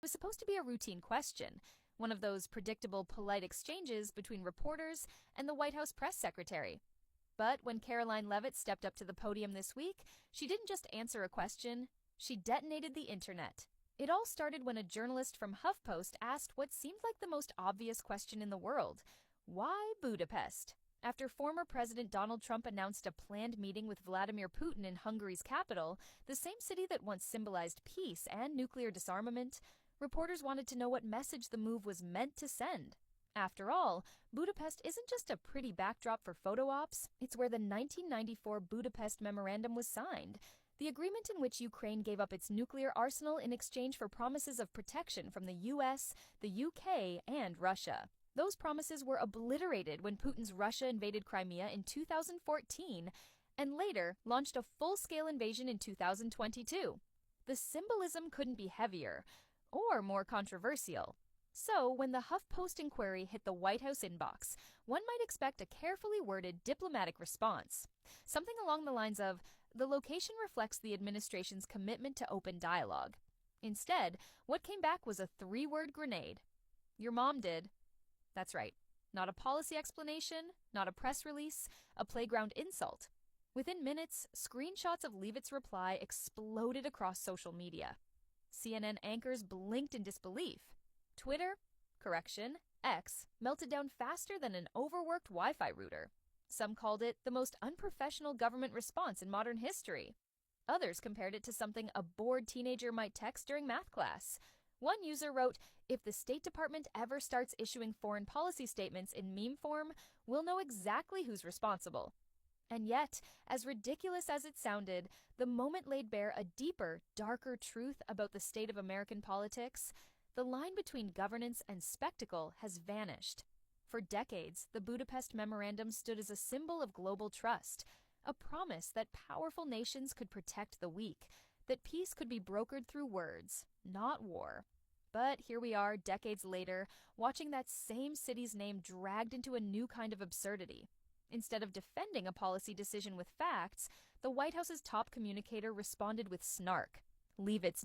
was supposed to be a routine question, one of those predictable, polite exchanges between reporters and the White House press secretary. But when Caroline Leavitt stepped up to the podium this week, she didn't just answer a question, she detonated the internet. It all started when a journalist from HuffPost asked what seemed like the most obvious question in the world: why Budapest? After former President Donald Trump announced a planned meeting with Vladimir Putin in Hungary's capital, the same city that once symbolized peace and nuclear disarmament, reporters wanted to know what message the move was meant to send. After all, Budapest isn't just a pretty backdrop for photo ops, it's where the 1994 Budapest Memorandum was signed, the agreement in which Ukraine gave up its nuclear arsenal in exchange for promises of protection from the US, the UK, and Russia. Those promises were obliterated when Putin's Russia invaded Crimea in 2014 and later launched a full-scale invasion in 2022. The symbolism couldn't be heavier or more controversial. So, when the HuffPost inquiry hit the White House inbox, one might expect a carefully worded diplomatic response. Something along the lines of, "The location reflects the administration's commitment to open dialogue." Instead, what came back was a three-word grenade. Your mom did. That's right. Not a policy explanation, not a press release, a playground insult. Within minutes, screenshots of Leavitt's reply exploded across social media. CNN anchors blinked in disbelief. Twitter, X, melted down faster than an overworked Wi-Fi router. Some called it the most unprofessional government response in modern history. Others compared it to something a bored teenager might text during math class. One user wrote, "If the State Department ever starts issuing foreign policy statements in meme form, we'll know exactly who's responsible." And yet, as ridiculous as it sounded, the moment laid bare a deeper, darker truth about the state of American politics. The line between governance and spectacle has vanished. For decades, the Budapest Memorandum stood as a symbol of global trust, a promise that powerful nations could protect the weak, that peace could be brokered through words, not war. But here we are, decades later, watching that same city's name dragged into a new kind of absurdity. Instead of defending a policy decision with facts, the White House's top communicator responded with snark. Leavitt's